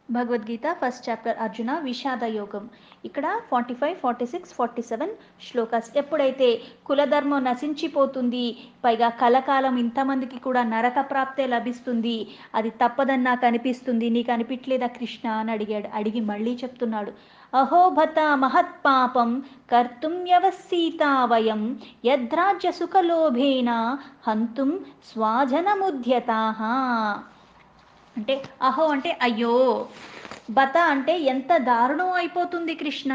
Bhagavad Gita first chapter Arjuna విషాద యోగం. ఇక్కడ 45, 46, 47 శ్లోకాస్. ఎప్పుడైతే కులధర్మం నశించిపోతుంది, పైగా కలకాలం ఇంతమందికి కూడా నరక ప్రాప్తే లభిస్తుంది, అది తప్పదని నాకు అనిపిస్తుంది, నీకు అనిపించలేదా కృష్ణ అని అడిగాడు. అడిగి మళ్ళీ చెప్తున్నాడు, అహోభత మహత్పాపం కర్తుం వ్యవస్థితా వయం యద్రాజ్య సుఖలోభేన హంతుం స్వాజనముద్యతాః. అంటే అహో అంటే అయ్యో, బత అంటే ఎంత దారుణం అయిపోతుంది కృష్ణ.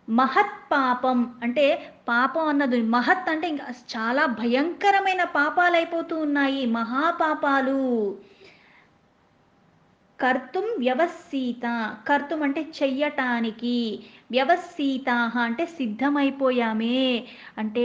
మహత్ పాపం అంటే పాపం అన్నది మహత్ అంటే ఇంకా చాలా భయంకరమైన పాపాలు అయిపోతూ ఉన్నాయి, మహాపాపాలు. కర్తుం వ్యవస్థిత, కర్తుం అంటే చెయ్యటానికి, వ్యవస్థిత అంటే సిద్ధమైపోయామే. అంటే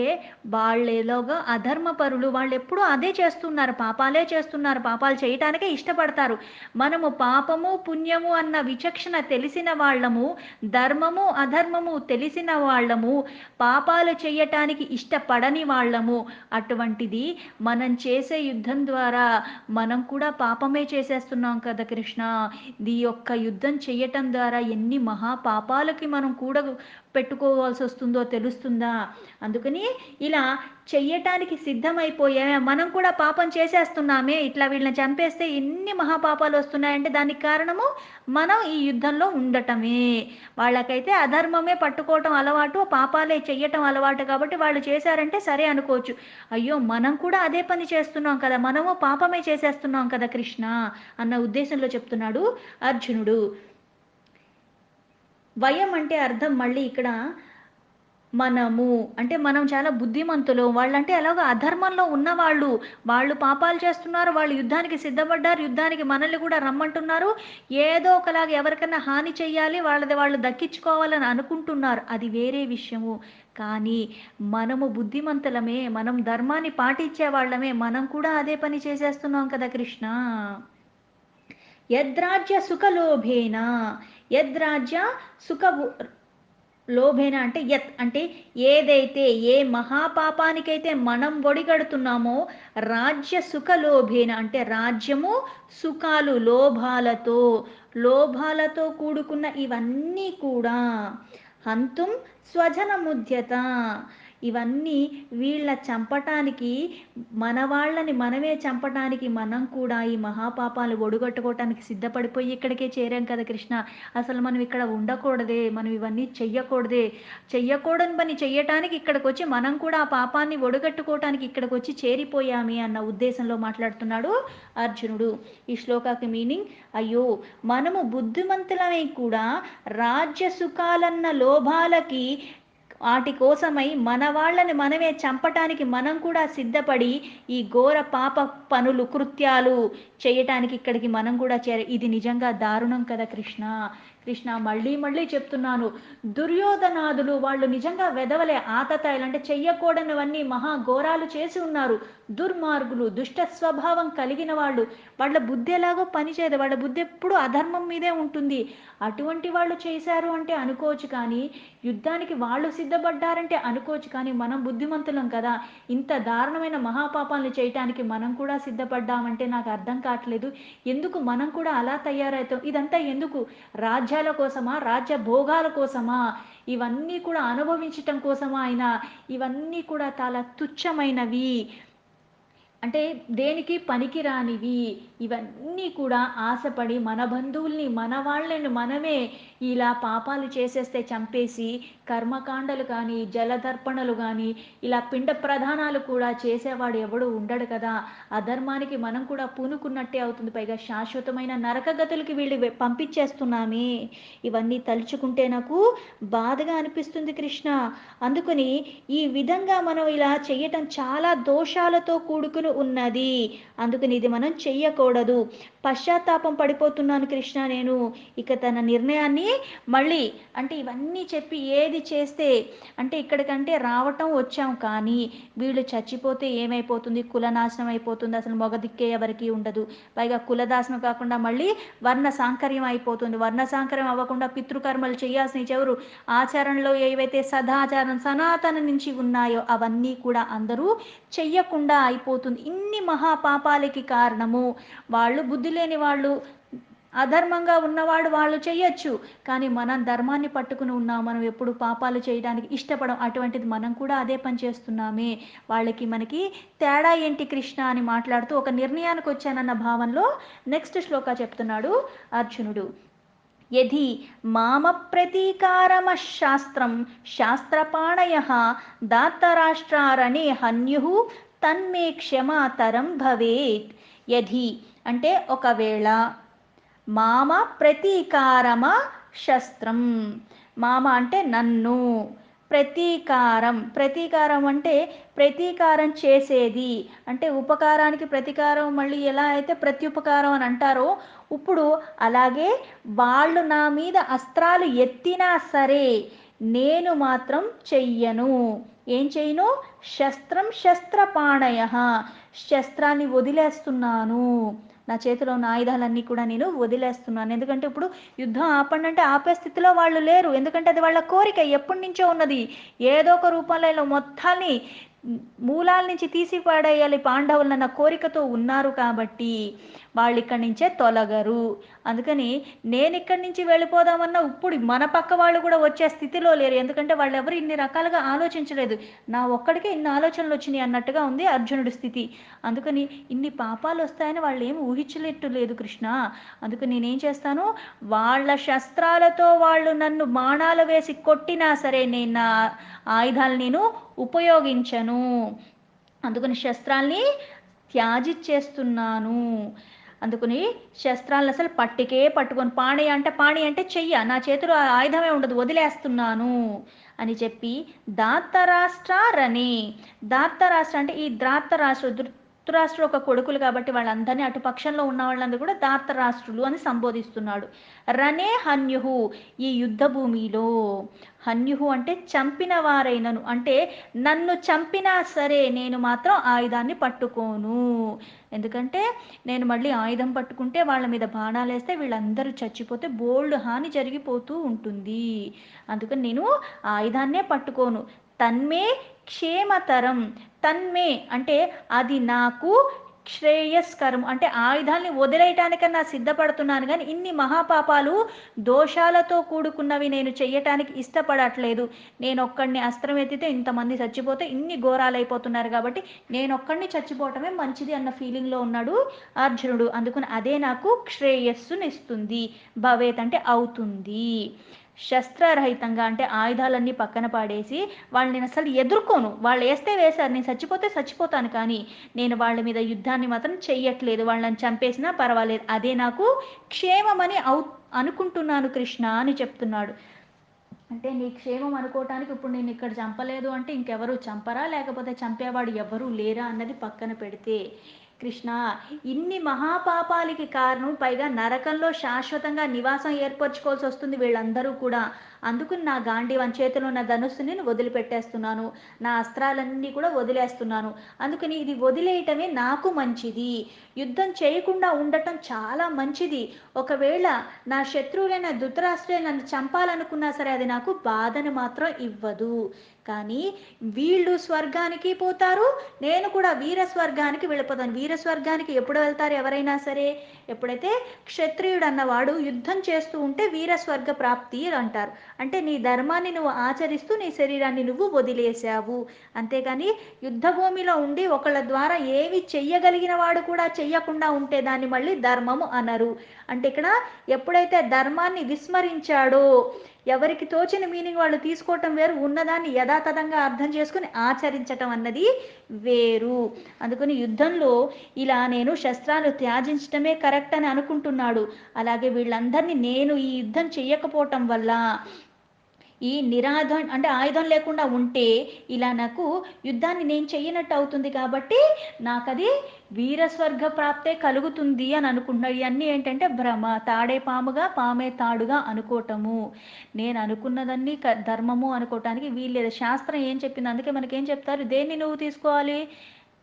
వాళ్ళేలోగా అధర్మపరులు, వాళ్ళు ఎప్పుడూ అదే చేస్తున్నారు, పాపాలే చేస్తున్నారు, పాపాలు చేయటానికే ఇష్టపడతారు. మనము పాపము పుణ్యము అన్న విచక్షణ తెలిసిన వాళ్ళము, ధర్మము అధర్మము తెలిసిన వాళ్ళము, పాపాలు చేయటానికి ఇష్టపడని వాళ్ళము. అటువంటిది మనం చేసే యుద్ధం ద్వారా మనం కూడా పాపమే చేసేస్తున్నాం కదా కృష్ణ. ఈ యొక్క యుద్ధం చేయటం ద్వారా ఎన్ని మహాపాపాలకి మనం కూడా పెట్టుకోవాల్సి వస్తుందో తెలుస్తుందా. అందుకని ఇలా చెయ్యటానికి సిద్ధమైపోయా, మనం కూడా పాపం చేసేస్తున్నామే, ఇట్లా వీళ్ళని చంపేస్తే ఎన్ని మహాపాపాలు వస్తున్నాయంటే దానికి కారణము మనం ఈ యుద్ధంలో ఉండటమే. వాళ్ళకైతే అధర్మమే పట్టుకోవటం అలవాటు, పాపాలే చెయ్యటం అలవాటు, కాబట్టి వాళ్ళు చేశారంటే సరే అనుకోవచ్చు. అయ్యో మనం కూడా అదే పని చేస్తున్నాం కదా, మనము పాపమే చేసేస్తున్నాం కదా కృష్ణ అన్న ఉద్దేశంలో చెప్తున్నాడు అర్జునుడు. వయం అంటే అర్థం మళ్ళీ ఇక్కడ మనము అంటే మనం చాలా బుద్ధిమంతులు, వాళ్ళంటే ఎలాగో అధర్మంలో ఉన్నవాళ్ళు, వాళ్ళు పాపాలు చేస్తున్నారు, వాళ్ళు యుద్ధానికి సిద్ధపడ్డారు, యుద్ధానికి మనల్ని కూడా రమ్మంటున్నారు, ఏదో ఒకలాగా ఎవరికైనా హాని చెయ్యాలి, వాళ్ళది వాళ్ళు దక్కించుకోవాలని అనుకుంటున్నారు, అది వేరే విషయము. కానీ మనము బుద్ధిమంతులమే, మనం ధర్మాన్ని పాటించే వాళ్ళమే, మనం కూడా అదే పని చేసేస్తున్నాం కదా కృష్ణ. యద్రాజ్య సుఖలోభేన, యద్రాజ్య సుఖ లోభేన అంటే యత్ అంటే ఏదైతే, ఏ మహాపాపానికైతే మనం ఒడిగడుతున్నామో, రాజ్య సుఖ లోభేన అంటే రాజ్యము సుఖాలు లోభాలతో, లోభాలతో కూడుకున్న ఇవన్నీ కూడా హంతుం స్వజనముద్యత, ఇవన్నీ వీళ్ళ చంపటానికి, మన వాళ్ళని మనమే చంపటానికి మనం కూడా ఈ మహాపాపాలు ఒడుగట్టుకోవటానికి సిద్ధపడిపోయి ఇక్కడికే చేరాం కదా కృష్ణ. అసలు మనం ఇక్కడ ఉండకూడదే, మనం ఇవన్నీ చెయ్యకూడదే, చెయ్యకూడని పని చెయ్యటానికి ఇక్కడికి వచ్చి మనం కూడా ఆ పాపాన్ని ఒడుగట్టుకోవటానికి ఇక్కడికి వచ్చి చేరిపోయామి అన్న ఉద్దేశంలో మాట్లాడుతున్నాడు అర్జునుడు. ఈ శ్లోకాకి మీనింగ్, అయ్యో మనము బుద్ధిమంతులమై కూడా రాజ్య సుఖాలన్న లోభాలకి, వాటి కోసమై మన వాళ్ళని మనమే చంపటానికి మనం కూడా సిద్ధపడి ఈ ఘోర పాప పనులు కృత్యాలు చేయటానికి ఇక్కడికి మనం కూడా ఇది నిజంగా దారుణం కదా కృష్ణ. కృష్ణ మళ్ళీ మళ్ళీ చెప్తున్నాను, దుర్యోధనాదులు వాళ్ళు నిజంగా వెదవలే, ఆతతాయిలు అంటే చెయ్యకూడనివన్నీ మహా ఘోరాలు చేసి ఉన్నారు, దుర్మార్గులు, దుష్ట స్వభావం కలిగిన వాళ్ళు, వాళ్ళ బుద్ధి ఎలాగో పనిచేయదు, వాళ్ళ బుద్ధి ఎప్పుడు అధర్మం మీదే ఉంటుంది. అటువంటి వాళ్ళు చేశారు అంటే అనుకోవచ్చు, కానీ యుద్ధానికి వాళ్ళు సిద్ధపడ్డారంటే అనుకోవచ్చు, కానీ మనం బుద్ధిమంతులం కదా, ఇంత దారుణమైన మహాపాపాలను చేయటానికి మనం కూడా సిద్ధపడ్డామంటే నాకు అర్థం కావట్లేదు. ఎందుకు మనం కూడా అలా తయారవుతాం, ఇదంతా ఎందుకు, రాజ్యాల కోసమా, రాజ్య భోగాల కోసమా, ఇవన్నీ కూడా అనుభవించటం కోసమా అయినా, ఇవన్నీ కూడా చాలా తుచ్చమైనవి, అంటే దేనికి పనికిరానివి. ఇవన్నీ కూడా ఆశపడి మన బంధువుల్ని మన వాళ్ళని మనమే ఇలా పాపాలు చేసేస్తే చంపేసి, కర్మకాండలు కానీ జలదర్పణలు కానీ ఇలా పిండ ప్రధానాలు కూడా చేసేవాడు ఎవడు ఉండడు కదా. అధర్మానికి మనం కూడా పూనుకున్నట్టే అవుతుంది, పైగా శాశ్వతమైన నరకగతులకి వీళ్ళు పంపించేస్తున్నామే. ఇవన్నీ తలుచుకుంటే నాకు బాధగా అనిపిస్తుంది కృష్ణ. అందుకని ఈ విధంగా మనం ఇలా చేయటం చాలా దోషాలతో కూడుకుని ఉన్నది, అందుకని ఇది మనం చెయ్యకూడదు. పశ్చాత్తాపం పడిపోతున్నాను కృష్ణ నేను. ఇక తన నిర్ణయాన్ని మళ్ళీ అంటే ఇవన్నీ చెప్పి ఏది చేస్తే, అంటే ఇక్కడికంటే రావటం వచ్చాం, కానీ వీళ్ళు చచ్చిపోతే ఏమైపోతుంది, కులనాశనం అయిపోతుంది, అసలు మగ దిక్కే ఎవరికి ఉండదు, పైగా కులదాశనం కాకుండా మళ్ళీ వర్ణ సాంకర్యం అయిపోతుంది, వర్ణ సాంకర్యం అవ్వకుండా పితృకర్మలు చేయాల్సిన చెవరు, ఆచరణలో ఏవైతే సదాచారం సనాతన నుంచి ఉన్నాయో అవన్నీ కూడా అందరూ చెయ్యకుండా అయిపోతుంది. ఇన్ని మహాపాపాలకి కారణము వాళ్ళు బుద్ధి లేని వాళ్ళు, అధర్మంగా ఉన్నవాడు వాళ్ళు చెయ్యొచ్చు. కానీ మనం ధర్మాన్ని పట్టుకుని ఉన్నాం. మనం ఎప్పుడు పాపాలు చేయడానికి ఇష్టపడం. అటువంటిది మనం కూడా అదే పని చేస్తున్నామే. వాళ్ళకి మనకి తేడా ఏంటి కృష్ణ అని మాట్లాడుతూ ఒక నిర్ణయానికొచ్చానన్న భావనలో నెక్స్ట్ శ్లోక చెప్తున్నాడు అర్జునుడు. యది మామ ప్రతీకారమః శాస్త్రం శాస్త్రపాణయః దాత్తరాష్ట్రారణే హన్యుః తన్మే క్షమాతరం భవేత్. యది అంటే ఒకవేళ, మామ ప్రతీకారమ శస్త్రం, మామ అంటే నన్ను, ప్రతీకారం, ప్రతీకారం అంటే ప్రతీకారం చేసేది, అంటే ఉపకారానికి ప్రతీకారం మళ్ళీ ఎలా అయితే ప్రత్యుపకారం అని అంటారో ఇప్పుడు అలాగే వాళ్ళు నా మీద అస్త్రాలు ఎత్తినా సరే నేను మాత్రం చెయ్యను. ఏం చెయ్యను? శస్త్రం శస్త్రపాణయ, శస్త్రాన్ని వదిలేస్తున్నాను. నా చేతిలో ఉన్న ఆయుధాలన్నీ కూడా నేను వదిలేస్తున్నాను. ఎందుకంటే ఇప్పుడు యుద్ధం ఆపండి అంటే ఆపే స్థితిలో వాళ్ళు లేరు. ఎందుకంటే అది వాళ్ళ కోరిక ఎప్పటి నుంచో ఉన్నది. ఏదో ఒక రూపంలో ఇలా మొత్తాన్ని మూలాల నుంచి తీసి పడేయాలి పాండవులన్న కోరికతో ఉన్నారు కాబట్టి వాళ్ళు ఇక్కడి నుంచే తొలగరు. అందుకని నేను ఇక్కడి నుంచి వెళ్ళిపోదామన్నా ఇప్పుడు మన పక్క వాళ్ళు కూడా వచ్చే స్థితిలో లేరు. ఎందుకంటే వాళ్ళు ఎవరు ఇన్ని రకాలుగా ఆలోచించలేదు. నా ఒక్కడికే ఇన్ని ఆలోచనలు వచ్చినాయి అన్నట్టుగా ఉంది అర్జునుడి స్థితి. అందుకని ఇన్ని పాపాలు వస్తాయని వాళ్ళు ఏమి ఊహించలేట్టు లేదు కృష్ణ. అందుకని నేనేం చేస్తాను, వాళ్ళ శస్త్రాలతో వాళ్ళు నన్ను బాణాలు వేసి కొట్టినా సరే నేను నా ఆయుధాలు నేను ఉపయోగించను. అందుకని శస్త్రాల్ని త్యాజిచ్చేస్తున్నాను. అందుకని శస్త్రాలను అసలు పట్టుకొని పాణి అంటే చెయ్య, నా చేతిలో ఆయుధమే ఉండదు, వదిలేస్తున్నాను అని చెప్పి దాత్తరాష్ట్రారనే, దాత్తరాష్ట్ర అంటే ఈ ధృతరాష్ట్రుడు ఒక కొడుకులు కాబట్టి వాళ్ళందరినీ అటు పక్షంలో ఉన్న వాళ్ళందరూ కూడా దాత్తరాష్ట్రులు అని సంబోధిస్తున్నాడు. రనే హన్యుహు, ఈ యుద్ధ భూమిలో, హన్యుహు అంటే చంపిన వారైనను, అంటే నన్ను చంపినా సరే నేను మాత్రం ఆయుధాన్ని పట్టుకోను. ఎందుకంటే నేను మళ్ళీ ఆయుధం పట్టుకుంటే వాళ్ళ మీద బాణాలు వేస్తే వీళ్ళందరూ చచ్చిపోతే బోల్డ్ హాని జరిగిపోతూ ఉంటుంది. అందుకని నేను ఆయుధాన్నే పట్టుకోను. తన్మే క్షేమతరం, తన్మే అంటే అది నాకు శ్రేయస్కరం, అంటే ఆయుధాల్ని వదిలేయటానికన్నా సిద్ధపడుతున్నాను కానీ ఇన్ని మహాపాపాలు దోషాలతో కూడుకున్నవి నేను చెయ్యటానికి ఇష్టపడట్లేదు. నేను ఒక్కడిని అస్త్రం ఎత్తితే ఇంతమంది చచ్చిపోతే ఇన్ని ఘోరాలైపోతున్నారు కాబట్టి నేను ఒక్కడిని చచ్చిపోవటమే మంచిది అన్న ఫీలింగ్లో ఉన్నాడు అర్జునుడు. అందుకని అదే నాకు శ్రేయస్సునిస్తుంది. భవేత్ అంటే అవుతుంది. శస్త్రరహితంగా అంటే ఆయుధాలన్నీ పక్కన పాడేసి వాళ్ళని నేను అసలు ఎదుర్కోను. వాళ్ళు వేస్తే వేశారు, నేను చచ్చిపోతే చచ్చిపోతాను, కానీ నేను వాళ్ళ మీద యుద్ధాన్ని మాత్రం చెయ్యట్లేదు. వాళ్ళని చంపేసినా పర్వాలేదు, అదే నాకు క్షేమమని అనుకుంటున్నాను కృష్ణ అని చెప్తున్నాడు. అంటే నీ క్షేమం అనుకోవటానికి ఇప్పుడు నేను ఇక్కడ చంపలేదు అంటే ఇంకెవరు చంపరా, లేకపోతే చంపేవాడు ఎవరు లేరా అన్నది పక్కన పెడితే, కృష్ణ ఇన్ని మహాపాపాలకి కారణం, పైగా నరకంలో శాశ్వతంగా నివాసం ఏర్పరచుకోవాల్సి వస్తుంది వీళ్ళందరూ కూడా. అందుకు నా గాంధీవన్ చేతిలో ఉన్న ధనుస్సుని నేను వదిలిపెట్టేస్తున్నాను, నా అస్త్రాలన్నీ కూడా వదిలేస్తున్నాను. అందుకని ఇది వదిలేయటమే నాకు మంచిది. యుద్ధం చేయకుండా ఉండటం చాలా మంచిది. ఒకవేళ నా శత్రువులైన ధృతరాష్ట్రుడే నన్ను చంపాలనుకున్నా సరే అది నాకు బాధను మాత్రం ఇవ్వదు. కానీ వీళ్ళు స్వర్గానికి పోతారు, నేను కూడా వీర స్వర్గానికి వెళ్ళిపోతాను. వీర స్వర్గానికి ఎప్పుడు వెళ్తారు ఎవరైనా సరే, ఎప్పుడైతే క్షత్రియుడు అన్నవాడు యుద్ధం చేస్తూ ఉంటే వీర స్వర్గ ప్రాప్తి అంటారు. అంటే నీ ధర్మాన్ని నువ్వు ఆచరిస్తూ నీ శరీరాన్ని నువ్వు వదిలేసావు. అంతేగాని యుద్ధ భూమిలో ఉండి ఒకళ్ళ ద్వారా ఏవి చెయ్యగలిగిన వాడు కూడా చెయ్యకుండా ఉంటే దాన్ని మళ్ళీ ధర్మము అనరు. అంటే ఇక్కడ ఎప్పుడైతే ధర్మాన్ని విస్మరించాడో, ఎవరికి తోచిన మీనింగ్ వాళ్ళు తీసుకోవటం వేరు, ఉన్నదాన్ని యథాతథంగా అర్థం చేసుకుని ఆచరించటం అన్నది వేరు. అందుకని యుద్ధంలో ఇలా నేను శస్త్రాలు త్యాజించటమే కరెక్ట్ అని అనుకుంటున్నాడు. అలాగే వీళ్ళందరినీ నేను ఈ యుద్ధం చెయ్యకపోవటం వల్ల, ఈ నిరాయుధం అంటే ఆయుధం లేకుండా ఉంటే ఇలా నాకు యుద్ధాన్ని నేను చెయ్యనట్టు అవుతుంది కాబట్టి నాకు అది వీరస్వర్గ ప్రాప్తే కలుగుతుంది అని అనుకుంటున్నాడు. ఇవన్నీ ఏంటంటే భ్రమ, తాడే పాముగా పామే తాడుగా అనుకోవటము. నేను అనుకున్నదన్నీ ధర్మము అనుకోవటానికి వీల్లేదు. శాస్త్రం ఏం చెప్పింది, అందుకే మనకేం చెప్తారు, దేన్ని నువ్వు తీసుకోవాలి,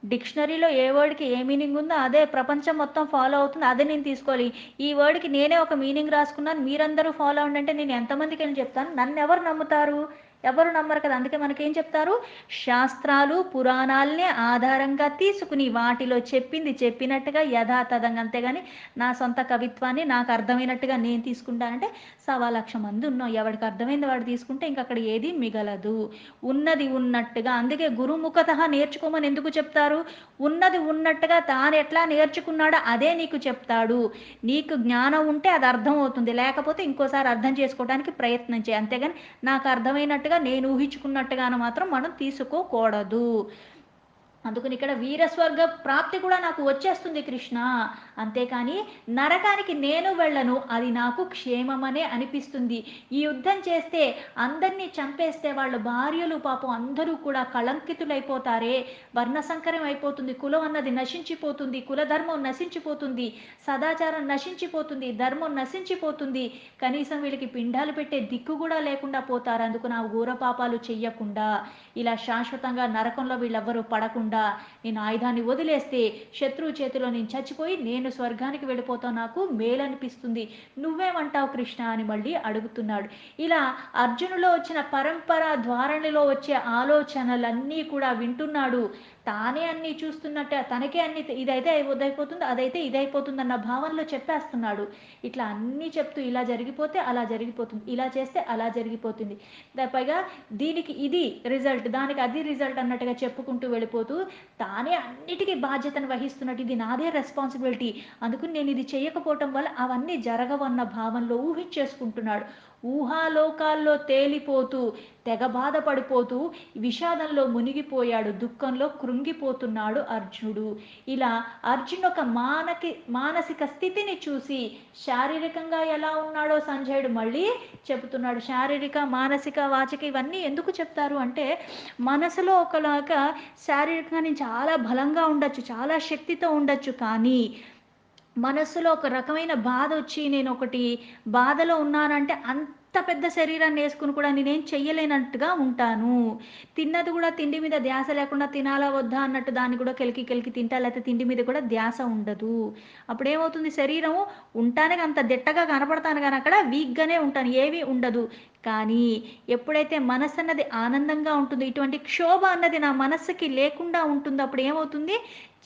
డిక్షనరీలో ఏ వర్డ్కి ఏ మీనింగ్ ఉందో అదే ప్రపంచం మొత్తం ఫాలో అవుతుంది, అదే నేను తీసుకోవాలి. ఈ వర్డ్కి నేనే ఒక మీనింగ్ రాసుకున్నాను, మీరందరూ ఫాలో అవ్వండి అంటే నేను ఎంతమందికి అని చెప్తాను, నన్ను ఎవరు నమ్ముతారు? ఎవరు నమ్మరు కదా. అందుకే మనకేం చెప్తారు, శాస్త్రాలు పురాణాలనే ఆధారంగా తీసుకుని వాటిలో చెప్పింది చెప్పినట్టుగా యథాతథంగా, అంతేగాని నా సొంత కవిత్వాన్ని నాకు అర్థమైనట్టుగా నేను తీసుకుంటానంటే 1,00,000 మంది ఉన్నాం, ఎవడికి అర్థమైంది వాడు తీసుకుంటే ఇంక అక్కడ ఏది మిగలదు. ఉన్నది ఉన్నట్టుగా, అందుకే గురుముఖత నేర్చుకోమని ఎందుకు చెప్తారు, ఉన్నది ఉన్నట్టుగా తాను ఎట్లా నేర్చుకున్నాడో అదే నీకు చెప్తాడు. నీకు జ్ఞానం ఉంటే అది అర్థం అవుతుంది, లేకపోతే ఇంకోసారి అర్థం చేసుకోవడానికి ప్రయత్నం చేయి, అంతేగాని నాకు అర్థమైనట్టుగా నేను ఊహించుకున్నట్టుగాను మాత్రం మనం తీసుకోకూడదు. అందుకని ఇక్కడ వీరస్వర్గ ప్రాప్తి కూడా నాకు వచ్చేస్తుంది కృష్ణ, అంతేకాని నరకానికి నేను వెళ్ళను, అది నాకు క్షేమమనే అనిపిస్తుంది. ఈ యుద్ధం చేస్తే అందరినీ చంపేస్తే వాళ్ళ భార్యలు పాపం అందరూ కూడా కళంకితులైపోతారే, వర్ణసంకరం అయిపోతుంది, కులం అన్నది నశించిపోతుంది, కులధర్మం నశించిపోతుంది, సదాచారం నశించిపోతుంది, ధర్మం నశించిపోతుంది, కనీసం వీళ్ళకి పిండాలు పెట్టే దిక్కు కూడా లేకుండా పోతారు. అందుకు నా ఘోర పాపాలు చెయ్యకుండా ఇలా శాశ్వతంగా నరకంలో వీళ్ళెవ్వరూ పడకుండా నేను ఆయుధాన్ని వదిలేస్తే శత్రువు చేతిలో నేను చచ్చిపోయి నేను స్వర్గానికి వెళ్ళిపోతాను, నాకు మేలనిపిస్తుంది, నువ్వేమంటావు కృష్ణ అని మళ్ళీ అడుగుతున్నాడు. ఇలా అర్జునులో వచ్చిన పరంపర ధోరణిలో వచ్చే ఆలోచనలన్నీ కూడా వింటున్నాడు. తానే అన్నీ చూస్తున్నట్టే, తనకే అన్ని ఇదైతే ఇదైపోతుంది, అదైతే ఇదైపోతుంది అన్న భావనలో చెప్పేస్తున్నాడు. ఇట్లా అన్నీ చెప్తూ ఇలా జరిగిపోతే అలా జరిగిపోతుంది, ఇలా చేస్తే అలా జరిగిపోతుంది, పైగా దీనికి ఇది రిజల్ట్, దానికి అది రిజల్ట్ అన్నట్టుగా చెప్పుకుంటూ వెళ్ళిపోతూ తానే అన్నిటికీ బాధ్యతను వహిస్తున్నట్టు, ఇది నాదే రెస్పాన్సిబిలిటీ, అందుకని నేను ఇది చేయకపోవటం వల్ల అవన్నీ జరగవన్న భావంలో ఊహించేసుకుంటున్నాడు. ఊహాలోకాల్లో తేలిపోతూ తెగ బాధపడిపోతూ విషాదంలో మునిగిపోయాడు, దుఃఖంలో కృంగిపోతున్నాడు అర్జునుడు. ఇలా అర్జున్ ఒక మానసిక స్థితిని చూసి శారీరకంగా ఎలా ఉన్నాడో సంజయుడు మళ్ళీ చెబుతున్నాడు. శారీరక మానసిక వాచక ఇవన్నీ ఎందుకు చెప్తారు అంటే, మనసులో ఒకలాగా శారీరకంగా నేను చాలా బలంగా ఉండొచ్చు, చాలా శక్తితో ఉండొచ్చు, కానీ మనస్సులో ఒక రకమైన బాధ వచ్చి నేను ఒకటి బాధలో ఉన్నానంటే అంత పెద్ద శరీరాన్ని వేసుకుని కూడా నేనేం చెయ్యలేనట్టుగా ఉంటాను. తిన్నది కూడా తిండి మీద ధ్యాస లేకుండా తినాలా వద్దా అన్నట్టు దాన్ని కూడా కెలికి కెలికి తింటా, లేకపోతే తిండి మీద కూడా ధ్యాస ఉండదు. అప్పుడేమవుతుంది, శరీరం ఉంటానికి అంత దిట్టగా కనపడతాను కానీ అక్కడ వీక్గానే ఉంటాను, ఏమీ ఉండదు. కానీ ఎప్పుడైతే మనస్సు అన్నది ఆనందంగా ఉంటుందో, ఇటువంటి క్షోభ అన్నది నా మనస్సుకి లేకుండా ఉంటుందో, అప్పుడు ఏమవుతుంది,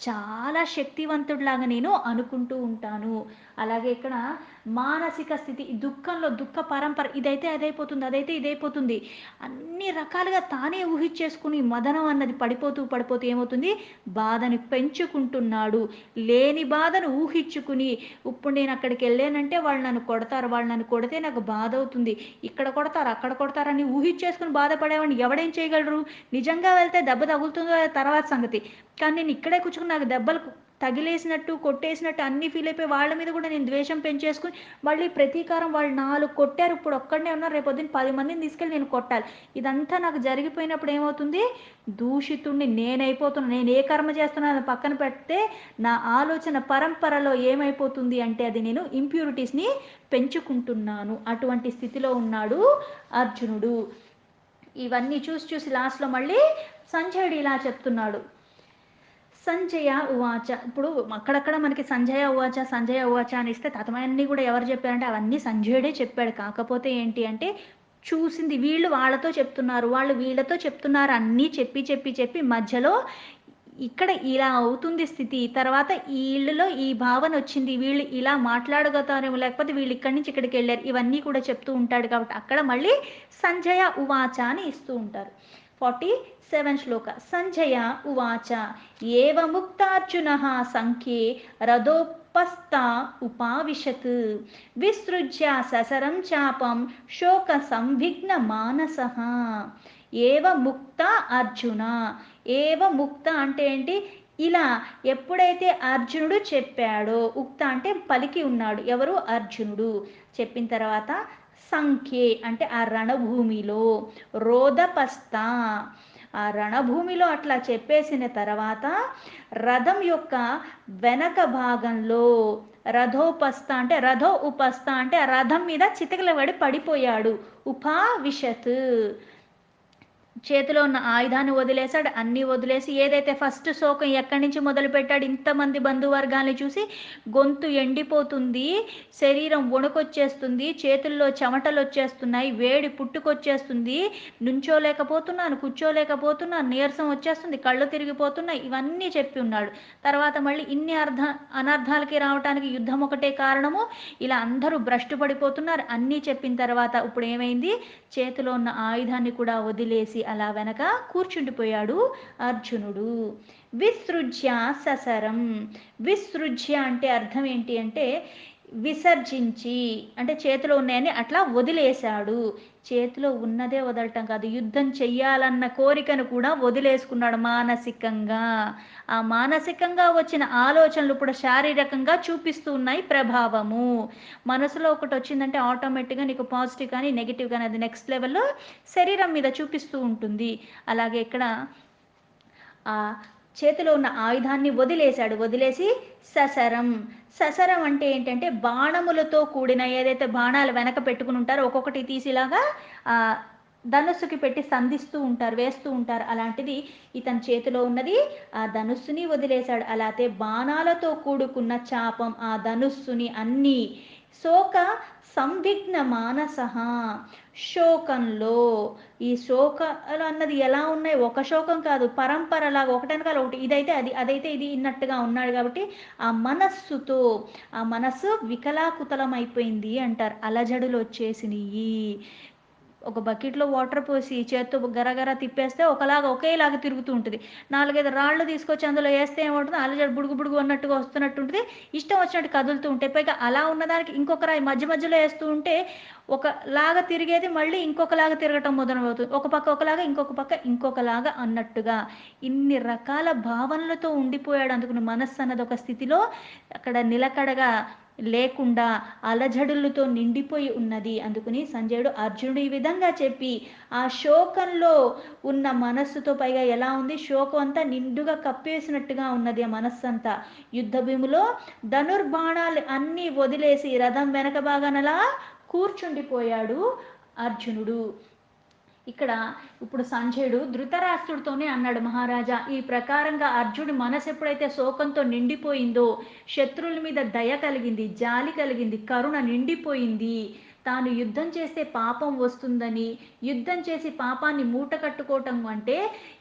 చాలా శక్తివంతుడిలాగా నేను అనుకుంటూ ఉంటాను. అలాగే ఇక్కడ మానసిక స్థితి, దుఃఖంలో దుఃఖ పరంపర, ఇదైతే అదైపోతుంది, అదైతే ఇదైపోతుంది, అన్ని రకాలుగా తానే ఊహించేసుకుని మదనం అన్నది పడిపోతూ పడిపోతూ ఏమవుతుంది, బాధని పెంచుకుంటున్నాడు. లేని బాధను ఊహించుకుని, ఇప్పుడు నేను అక్కడికి వెళ్ళానంటే వాళ్ళు నన్ను కొడతారు, వాళ్ళు నన్ను కొడితే నాకు బాధ అవుతుంది, ఇక్కడ కొడతారు అక్కడ కొడతారని ఊహించేసుకుని బాధపడేవాడిని ఎవడేం చేయగలరు. నిజంగా వెళ్తే దెబ్బ తగులుతుందో తర్వాత సంగతి, కానీ నేను ఇక్కడే కూర్చుని నాకు దెబ్బలు తగిలేసినట్టు కొట్టేసినట్టు అన్నీ ఫీల్ అయిపోయి వాళ్ళ మీద కూడా నేను ద్వేషం పెంచేసుకుని మళ్ళీ ప్రతీకారం, వాళ్ళు 4 కొట్టారు, ఇప్పుడు ఒక్కడనే ఉన్నారు, రేపు పొద్దున్న 10 మందిని తీసుకెళ్ళి నేను కొట్టాలి, ఇదంతా నాకు జరిగిపోయినప్పుడు ఏమవుతుంది, దూషితుణ్ణి నేనైపోతున్నా. నేను ఏ కర్మ చేస్తున్నాను పక్కన పెడితే నా ఆలోచన పరంపరలో ఏమైపోతుంది అంటే అది నేను ఇంప్యూరిటీస్ని పెంచుకుంటున్నాను. అటువంటి స్థితిలో ఉన్నాడు అర్జునుడు. ఇవన్నీ చూసి చూసి లాస్ట్లో మళ్ళీ సంజయుడు ఇలా చెప్తున్నాడు. సంజయ ఉవాచ, ఇప్పుడు అక్కడక్కడ మనకి సంజయ ఉవాచ సంజయ ఉవాచ అని ఇస్తే తతమన్నీ కూడా ఎవరు చెప్పారంటే అవన్నీ సంజయుడే చెప్పాడు. కాకపోతే ఏంటి అంటే, చూసింది వీళ్ళు వాళ్ళతో చెప్తున్నారు, వాళ్ళు వీళ్ళతో చెప్తున్నారు, అన్నీ చెప్పి చెప్పి చెప్పి మధ్యలో ఇక్కడ ఇలా అవుతుంది స్థితి, తర్వాత ఈ ఇళ్ళలో ఈ భావన వచ్చింది, వీళ్ళు ఇలా మాట్లాడగతారేమో, లేకపోతే వీళ్ళు ఇక్కడి నుంచి ఇక్కడికి వెళ్ళారు, ఇవన్నీ కూడా చెప్తూ ఉంటాడు. కాబట్టి అక్కడ మళ్ళీ సంజయ ఉవాచ అని ఇస్తూ ఉంటారు. 47 శ్లోక. సంజయ ఉవాచ ఏవ ముక్తార్జునః సంఖ్యే రథోపస్థా ఉపావిశత్ విసృజ్య ససరం చాపం శోక సంవిఘ్న మానసః. ఏవ ముక్త అర్జున, ఏవ ముక్త అంటే ఏంటి, ఇలా ఎప్పుడైతే అర్జునుడు చెప్పాడో, ఉక్త అంటే పలికి ఉన్నాడు, ఎవరు, అర్జునుడు చెప్పిన తర్వాత, సంఖ్యే అంటే ఆ రణభూమిలో, రోదపస్థ ఆ రణభూమిలో అట్లా చెప్పేసిన తర్వాత రథం యొక్క వెనక భాగంలో, రథోపస్థ అంటే రథో ఉపస్థ అంటే ఆ రథం మీద చితకలబడి పడిపోయాడు. ఉపావిశత్ చేతిలో ఉన్న ఆయుధాన్ని వదిలేసాడు. అన్నీ వదిలేసి ఏదైతే ఫస్ట్ శోకం ఎక్కడి నుంచి మొదలుపెట్టాడు, ఇంతమంది బంధువర్గాల్ని చూసి గొంతు ఎండిపోతుంది, శరీరం వణుకొచ్చేస్తుంది, చేతుల్లో చెమటలొచ్చేస్తున్నాయి, వేడి పుట్టుకొచ్చేస్తుంది, నుంచోలేకపోతున్నాను, కూర్చోలేకపోతున్నాను, నీరసం వచ్చేస్తుంది, కళ్ళు తిరిగిపోతున్నాయి, ఇవన్నీ చెప్పి ఉన్నాడు. తర్వాత మళ్ళీ ఇన్ని అనర్థాలకి రావటానికి యుద్ధం ఒకటే కారణము, ఇలా అందరూ భ్రష్టు పడిపోతున్నారు అన్నీ చెప్పిన తర్వాత ఇప్పుడు ఏమైంది, చేతిలో ఉన్న ఆయుధాన్ని కూడా వదిలేసి అలా వెనక కూర్చుండిపోయాడు అర్జునుడు. విసృజ్య ససరం. విసృజ్య అంటే అర్థం ఏంటి అంటే విసర్జించి, అంటే చేతిలో ఉన్నాయని అట్లా వదిలేశాడు. చేతిలో ఉన్నదే వదలటం కాదు, యుద్ధం చెయ్యాలన్న కోరికను కూడా వదిలేసుకున్నాడు మానసికంగా. ఆ మానసికంగా వచ్చిన ఆలోచనలు ఇప్పుడు శారీరకంగా చూపిస్తూ ఉన్నాయి ప్రభావము. మనసులో ఒకటి వచ్చిందంటే ఆటోమేటిక్గా నీకు పాజిటివ్ కానీ నెగిటివ్ కానీ అది నెక్స్ట్ లెవెల్లో శరీరం మీద చూపిస్తూ ఉంటుంది. అలాగే ఇక్కడ ఆ చేతిలో ఉన్న ఆయుధాన్ని వదిలేశాడు. వదిలేసి ససరం. ససరం అంటే ఏంటంటే బాణములతో కూడిన, ఏదైతే బాణాలు వెనక పెట్టుకుని ఉంటారో ఒక్కొక్కటి తీసిలాగా ధనుస్సుకి పెట్టి సంధిస్తూ ఉంటారు, వేస్తూ ఉంటారు, అలాంటిది ఇతని చేతిలో ఉన్నది. ఆ ధనుస్సుని వదిలేశాడు. అలాగే బాణాలతో కూడుకున్న చాపం, ఆ ధనుస్సుని అన్నీ. శోక సంవిఘ్న మానస. శోకంలో, ఈ శోకాలు అన్నది ఎలా ఉన్నాయి, ఒక శోకం కాదు, పరంపరలాగా ఒకటనకాల ఒకటి, ఇదైతే అది, అదైతే ఇది ఇన్నట్టుగా ఉన్నాడు కాబట్టి ఆ మనస్సుతో, ఆ మనస్సు వికలాకుతలం అయిపోయింది అంటారు. అలజడులు వచ్చేసినాయి. ఒక బకెట్లో వాటర్ పోసి చేత్తో గరగర తిప్పేస్తే ఒకేలాగా తిరుగుతూ ఉంటుంది. 4, 5 రాళ్ళు తీసుకొచ్చి అందులో వేస్తే ఏమవుతుంది, అలజడి బుడుగు బుడుగు అన్నట్టుగా వస్తున్నట్టు ఉంటుంది, ఇష్టం వచ్చినట్టు కదులుతూ ఉంటాయి. పైగా అలా ఉన్నదానికి ఇంకొక రాయి మధ్య మధ్యలో వేస్తూ ఉంటే ఒకలాగా తిరిగేది మళ్ళీ ఇంకొకలాగా తిరగటం మొదలవుతుంది. ఒక పక్క ఒకలాగా, ఇంకొక పక్క ఇంకొకలాగా అన్నట్టుగా ఇన్ని రకాల భావనలతో ఉండిపోయాడు. అందుకుని మనస్సు అన్నది ఒక స్థితిలో అక్కడ నిలకడగా లేకుండా అలజడులతో నిండిపోయి ఉన్నది. అందుకుని సంజయుడు అర్జునుడు ఈ విధంగా చెప్పి ఆ శోకంలో ఉన్న మనస్సుతో, పైగా ఎలా ఉంది, శోకం అంతా నిండుగా కప్పేసినట్టుగా ఉన్నది ఆ మనస్సు అంతా. యుద్ధ భూమిలో ధనుర్బాణాలు అన్నీ వదిలేసి రథం వెనక భాగానలా కూర్చుండిపోయాడు అర్జునుడు. ఇక్కడ ఇప్పుడు సంజయుడు ధృతరాష్ట్రుడితోనే అన్నాడు, మహారాజా ఈ ప్రకారంగా అర్జునుడి మనసు ఎప్పుడైతే శోకంతో నిండిపోయిందో, శత్రువుల మీద దయ కలిగింది, జాలి కలిగింది, కరుణ నిండిపోయింది, తాను యుద్ధం చేస్తే పాపం వస్తుందని, యుద్ధం చేసి పాపాన్ని మూట కట్టుకోవటం అంటే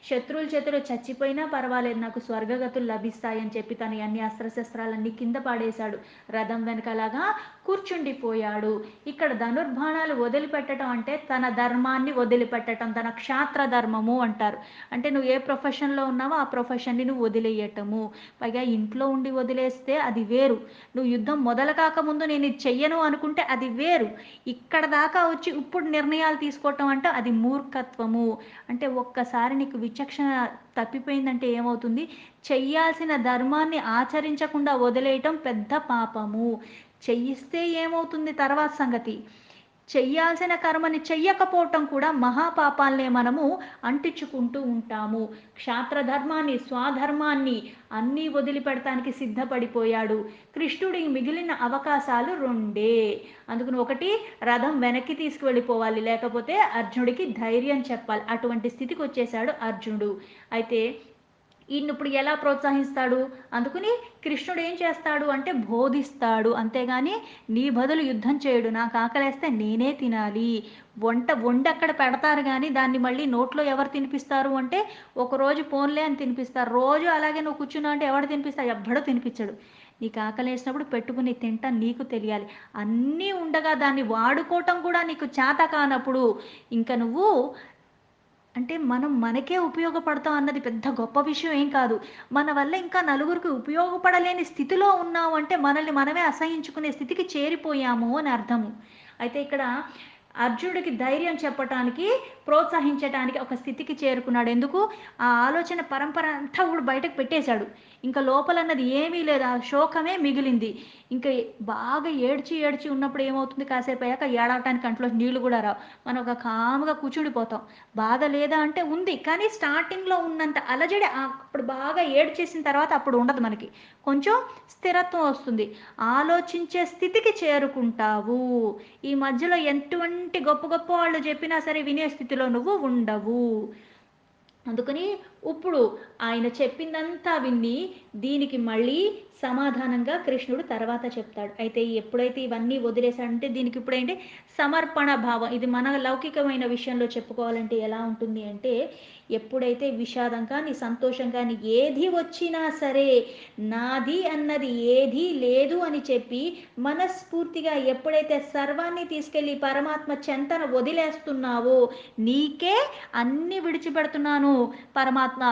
శత్రువుల చేతిలో చచ్చిపోయినా పర్వాలేదు, నాకు స్వర్గగతులు లభిస్తాయని చెప్పి తన అన్ని అస్త్రశస్త్రాలన్నీ కింద పాడేశాడు, రథం వెనకలాగా కూర్చుండిపోయాడు. ఇక్కడ ధనుర్బాణాలు వదిలిపెట్టడం అంటే తన ధర్మాన్ని వదిలిపెట్టడం, తన క్షాత్ర ధర్మము అంటారు. అంటే నువ్వు ఏ ప్రొఫెషన్లో ఉన్నావో ఆ ప్రొఫెషన్ని నువ్వు వదిలేయటము. పైగా ఇంట్లో ఉండి వదిలేస్తే అది వేరు, నువ్వు యుద్ధం మొదలు కాకముందు నేను ఇది చెయ్యను అనుకుంటే అది వేరు, ఇక్కడ దాకా వచ్చి ఇప్పుడు నిర్ణయాలు తీసుకోవటం అంటే అది మూర్ఖత్వము. అంటే ఒక్కసారి నీకు విచక్షణ తప్పిపోయిందంటే ఏమవుతుంది, చెయ్యాల్సిన ధర్మాన్ని ఆచరించకుండా వదిలేయటం పెద్ద పాపము. చెయ్యిస్తే ఏమవుతుంది తర్వాత సంగతి, చెయ్యాల్సిన కర్మని చెయ్యకపోవటం కూడా మహాపాపాలనే మనము అంటించుకుంటూ ఉంటాము. క్షాత్రధర్మాన్ని, స్వాధర్మాన్ని అన్నీ వదిలిపెడటానికి సిద్ధపడిపోయాడు. కృష్ణుడికి మిగిలిన అవకాశాలు రెండే. అందుకని ఒకటి, రథం వెనక్కి తీసుకువెళ్ళిపోవాలి, లేకపోతే అర్జునుడికి ధైర్యం చెప్పాలి. అటువంటి స్థితికి వచ్చేశాడు అర్జునుడు. అయితే ఈయన్ని ఇప్పుడు ఎలా ప్రోత్సహిస్తాడు, అందుకని కృష్ణుడు ఏం చేస్తాడు అంటే బోధిస్తాడు, అంతేగాని నీ బదులు యుద్ధం చేయడు, నాకు ఆకలేస్తే నేనే తినాలి, వండి అక్కడ పెడతారు కానీ దాన్ని మళ్ళీ నోట్లో ఎవరు తినిపిస్తారు అంటే ఒకరోజు పోన్లే అని తినిపిస్తారు, రోజు అలాగే నువ్వు కూర్చున్నావు అంటే ఎవడు తినిపిస్తాడు, ఎవ్వడో తినిపించడు. నీకు ఆకలేసినప్పుడు పెట్టుకుని తింటా నీకు తెలియాలి. అన్నీ ఉండగా దాన్ని వాడుకోవటం కూడా నీకు చేత కానప్పుడు ఇంకా నువ్వు అంటే మనం మనకే ఉపయోగపడతాం అన్నది పెద్ద గొప్ప విషయం ఏం కాదు. మన వల్ల ఇంకా నలుగురికి ఉపయోగపడలేని స్థితిలో ఉన్నాము అంటే మనల్ని మనమే అసహించుకునే స్థితికి చేరిపోయాము అని అర్థము. అయితే ఇక్కడ అర్జునుడికి ధైర్యం చెప్పటానికి, ప్రోత్సహించటానికి ఒక స్థితికి చేరుకున్నాడు. ఎందుకు, ఆ ఆలోచన పరంపర అంతా కూడా బయటకు పెట్టేశాడు. ఇంకా లోపలన్నది ఏమీ లేదు, ఆ శోకమే మిగిలింది. ఇంకా బాగా ఏడ్చి ఏడ్చి ఉన్నప్పుడు ఏమవుతుంది, కాసేపు అయ్యాక ఏడవటానికి కంట్లో నీళ్లు కూడా రావు, మనం ఒక కాముగా కూర్చుండిపోతాం. బాధ లేదా అంటే ఉంది, కానీ స్టార్టింగ్లో ఉన్నంత అలజడి అప్పుడు బాగా ఏడ్చేసిన తర్వాత అప్పుడు ఉండదు, మనకి కొంచెం స్థిరత్వం వస్తుంది, ఆలోచించే స్థితికి చేరుకుంటావు. ఈ మధ్యలో ఎటువంటి గొప్ప గొప్ప వాళ్ళు చెప్పినా సరే వినే స్థితిలో నువ్వు ఉండవు. అందుకని ఇప్పుడు ఆయన చెప్పిందంతా విని దీనికి మళ్ళీ సమాధానంగా కృష్ణుడు తర్వాత చెప్తాడు. అయితే ఎప్పుడైతే ఇవన్నీ వదిలేసాడంటే దీనికి ఇప్పుడేంటి సమర్పణ భావం. ఇది మన లౌకికమైన విషయంలో చెప్పుకోవాలంటే ఎలా ఉంటుంది అంటే, ఎప్పుడైతే విషాదం కానీ, సంతోషం కానీ ఏది వచ్చినా సరే నాది అన్నది ఏదీ లేదు అని చెప్పి మనస్ఫూర్తిగా ఎప్పుడైతే సర్వాన్ని తీసుకెళ్ళి పరమాత్మ చెంతన వదిలేస్తున్నావో, నీకే అన్నీ విడిచిపెడుతున్నాను పరమాత్మ,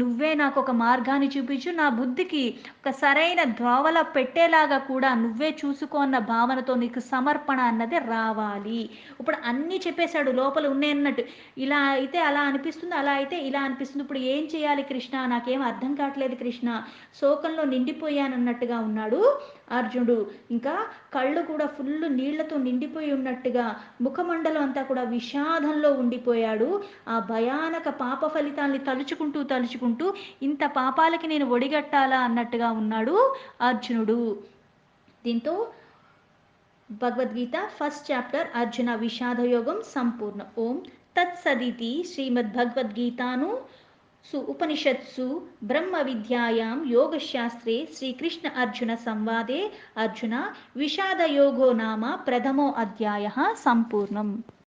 నువ్వే నాకు ఒక మార్గాన్ని చూపించు, నా బుద్ధికి ఒక సరైన ద్రోవల పెట్టేలాగా కూడా నువ్వే చూసుకో అన్న భావనతో నీకు సమర్పణ అన్నది రావాలి. ఇప్పుడు అన్నీ చెప్పేశాడు లోపల ఉన్నాయన్నట్టు. ఇలా అయితే అలా అనిపిస్తుంది, అలా అయితే ఇలా అనిపిస్తుంది. ఇప్పుడు ఏం చేయాలి కృష్ణ, నాకేం అర్థం కావట్లేదు కృష్ణ, శోకంలో నిండిపోయానన్నట్టుగా ఉన్నాడు అర్జునుడు. ఇంకా కళ్ళు కూడా ఫుల్ నీళ్లతో నిండిపోయి ఉన్నట్టుగా, ముఖమండలం అంతా కూడా విషాదంలో ఉండిపోయాడు. ఆ భయానక పాప ఫలితాల్ని తలుచుకుంటూ తలుచుకుంటూ ఇంత పాపాలకి నేను ఒడిగట్టాలా అన్నట్టుగా ఉన్నాడు అర్జునుడు. దీంతో భగవద్గీత ఫస్ట్ చాప్టర్ అర్జున విషాదయోగం సంపూర్ణ. ఓం తత్సదితి శ్రీమద్భగవద్గీతాను ఉపనిషత్సు బ్రహ్మ విద్యాయాం యోగశాస్త్రే శ్రీకృష్ణ అర్జున సంవాదే అర్జున విషాదయోగో నామ ప్రథమో అధ్యాయ సంపూర్ణం.